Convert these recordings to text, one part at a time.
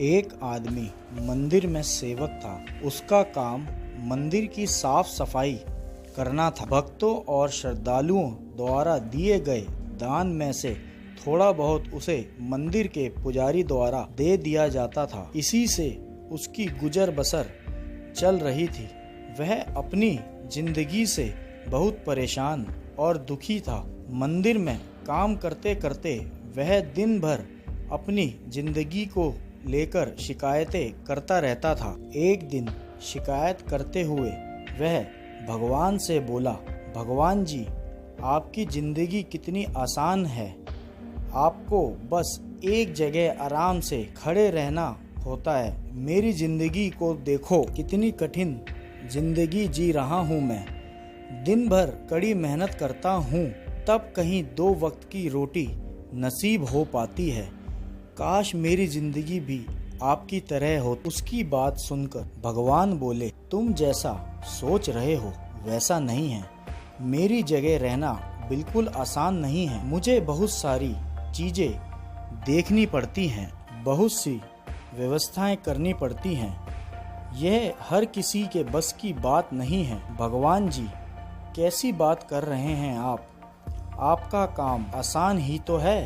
एक आदमी मंदिर में सेवक था। उसका काम मंदिर की साफ सफाई करना था। भक्तों और श्रद्धालुओं द्वारा दिए गए दान में से थोड़ा बहुत उसे मंदिर के पुजारी द्वारा दे दिया जाता था। इसी से उसकी गुजर बसर चल रही थी। वह अपनी जिंदगी से बहुत परेशान और दुखी था। मंदिर में काम करते करते वह दिन भर अपनी जिंदगी को लेकर शिकायतें करता रहता था। एक दिन शिकायत करते हुए वह भगवान से बोला, भगवान जी, आपकी जिंदगी कितनी आसान है। आपको बस एक जगह आराम से खड़े रहना होता है। मेरी जिंदगी को देखो, कितनी कठिन जिंदगी जी रहा हूँ मैं। दिन भर कड़ी मेहनत करता हूँ, तब कहीं 2 वक्त की रोटी नसीब हो पाती है। काश मेरी जिंदगी भी आपकी तरह हो। उसकी बात सुनकर भगवान बोले, तुम जैसा सोच रहे हो वैसा नहीं है। मेरी जगह रहना बिल्कुल आसान नहीं है। मुझे बहुत सारी चीजें देखनी पड़ती हैं, बहुत सी व्यवस्थाएं करनी पड़ती हैं। यह हर किसी के बस की बात नहीं है। भगवान जी, कैसी बात कर रहे हैं आप? आपका काम आसान ही तो है।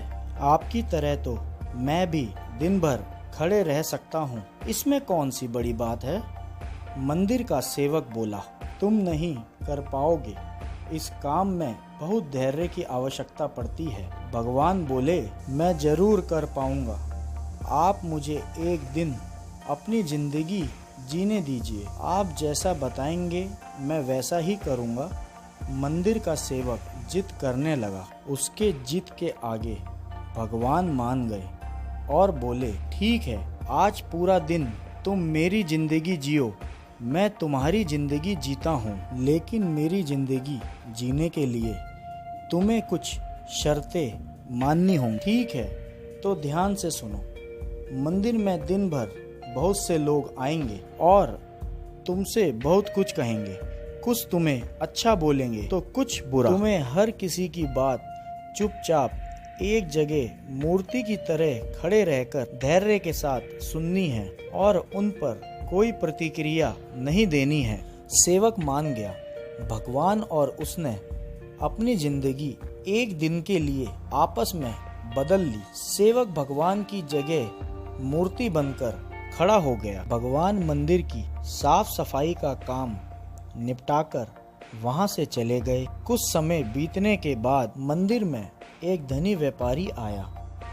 आपकी तरह तो मैं भी दिन भर खड़े रह सकता हूँ, इसमें कौन सी बड़ी बात है? मंदिर का सेवक बोला, तुम नहीं कर पाओगे। इस काम में बहुत धैर्य की आवश्यकता पड़ती है। भगवान बोले, मैं जरूर कर पाऊंगा। आप मुझे एक दिन अपनी जिंदगी जीने दीजिए। आप जैसा बताएंगे मैं वैसा ही करूंगा। मंदिर का सेवक जिद करने लगा। उसके जिद के आगे भगवान मान गए और बोले, ठीक है, आज पूरा दिन तुम मेरी जिंदगी जियो। मैं तुम्हारी जिंदगी जीता हूँ, लेकिन मेरी जिंदगी जीने के लिए तुम्हें कुछ शर्तें माननी होंगी। ठीक है, तो ध्यान से सुनो। मंदिर में दिन भर बहुत से लोग आएंगे और तुमसे बहुत कुछ कहेंगे। कुछ तुम्हें अच्छा बोलेंगे तो कुछ बुरा। तुम्हें हर किसी की बात चुपचाप एक जगह मूर्ति की तरह खड़े रहकर धैर्य के साथ सुननी है और उन पर कोई प्रतिक्रिया नहीं देनी है। सेवक मान गया। भगवान और उसने अपनी जिंदगी एक दिन के लिए आपस में बदल ली। सेवक भगवान की जगह मूर्ति बनकर खड़ा हो गया। भगवान मंदिर की साफ सफाई का काम निपटाकर वहां से चले गए। कुछ समय बीतने के बाद मंदिर में एक धनी व्यापारी आया।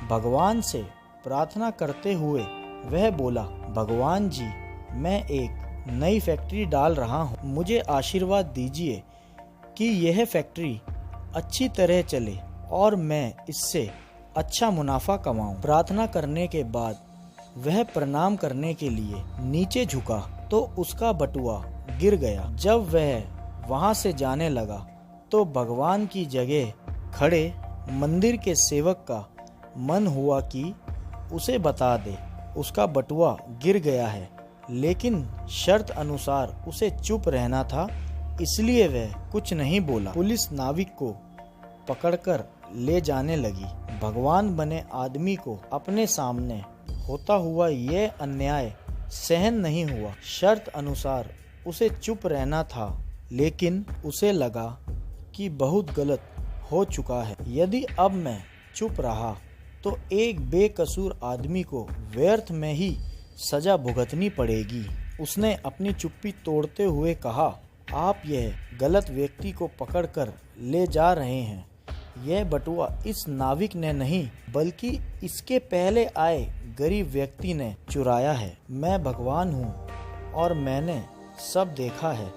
भगवान से प्रार्थना करते हुए वह बोला, भगवान जी, मैं एक नई फैक्ट्री डाल रहा हूँ। मुझे आशीर्वाद दीजिए कि यह फैक्ट्री अच्छी तरह चले और मैं इससे अच्छा मुनाफा कमाऊं। प्रार्थना करने के बाद वह प्रणाम करने के लिए नीचे झुका तो उसका बटुआ गिर गया। जब वह वहां से जाने लगा तो भगवान की जगह खड़े मंदिर के सेवक का मन हुआ कि उसे बता दे उसका बटुआ गिर गया है, लेकिन शर्त अनुसार उसे चुप रहना था, इसलिए वह कुछ नहीं बोला। पुलिस नाविक को पकड़कर ले जाने लगी। भगवान बने आदमी को अपने सामने होता हुआ यह अन्याय सहन नहीं हुआ। शर्त अनुसार उसे चुप रहना था, लेकिन उसे लगा कि बहुत गलत हो चुका है। यदि अब मैं चुप रहा तो एक बेकसूर आदमी को व्यर्थ में ही सजा भुगतनी पड़ेगी। उसने अपनी चुप्पी तोड़ते हुए कहा, आप यह गलत व्यक्ति को पकड़कर ले जा रहे हैं। यह बटुआ इस नाविक ने नहीं, बल्कि इसके पहले आए गरीब व्यक्ति ने चुराया है। मैं भगवान हूँ और मैंने सब देखा है।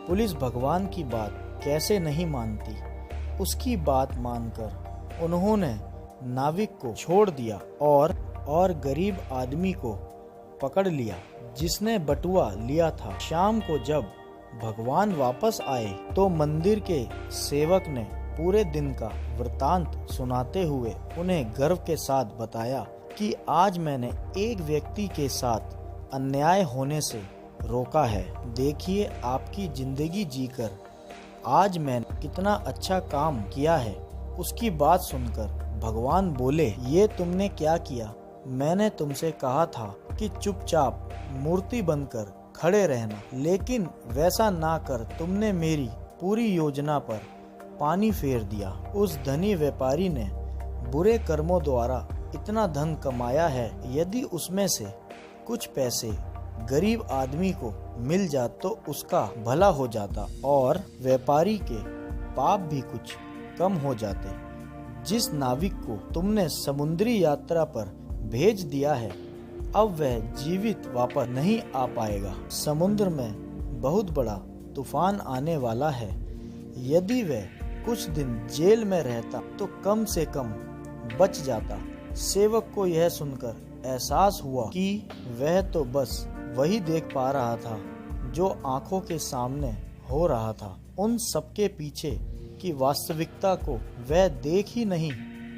पुलिस भगवान की बात कैसे नहीं मानती। उसकी बात मानकर उन्होंने नाविक को छोड़ दिया और गरीब आदमी को पकड़ लिया जिसने बटुआ लिया था। शाम को जब भगवान वापस आए तो मंदिर के सेवक ने पूरे दिन का वृतांत सुनाते हुए उन्हें गर्व के साथ बताया कि आज मैंने एक व्यक्ति के साथ अन्याय होने से रोका है। देखिए, आपकी जिंदगी जीकर आज मैंने कितना अच्छा काम किया है। उसकी बात सुनकर भगवान बोले, ये तुमने क्या किया? मैंने तुमसे कहा था कि चुपचाप मूर्ति बनकर खड़े रहना, लेकिन वैसा ना कर तुमने मेरी पूरी योजना पर पानी फेर दिया। उस धनी व्यापारी ने बुरे कर्मों द्वारा इतना धन कमाया है, यदि उसमें से कुछ पैसे गरीब आदमी को मिल जात तो उसका भला हो जाता और व्यापारी के पाप भी कुछ कम हो जाते। जिस नाविक को तुमने समुद्री यात्रा पर भेज दिया है, अब वह जीवित वापस नहीं आ पाएगा। समुद्र में बहुत बड़ा तूफान आने वाला है। यदि वह कुछ दिन जेल में रहता तो कम से कम बच जाता। सेवक को यह सुनकर एहसास हुआ कि वह तो बस वही देख पा रहा था जो आंखों के सामने हो रहा था। उन सबके पीछे की वास्तविकता को वह देख ही नहीं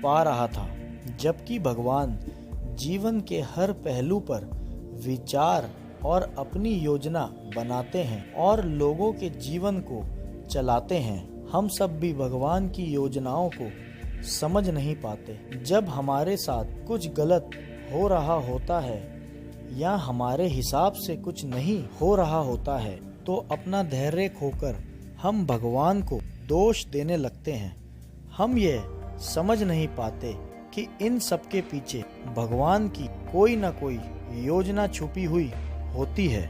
पा रहा था। जबकि भगवान जीवन के हर पहलू पर विचार और अपनी योजना बनाते हैं और लोगों के जीवन को चलाते हैं। हम सब भी भगवान की योजनाओं को समझ नहीं पाते। जब हमारे साथ कुछ गलत हो रहा होता है या हमारे हिसाब से कुछ नहीं हो रहा होता है तो अपना धैर्य खोकर हम भगवान को दोष देने लगते हैं। हम ये समझ नहीं पाते कि इन सब के पीछे भगवान की कोई ना कोई योजना छुपी हुई होती है।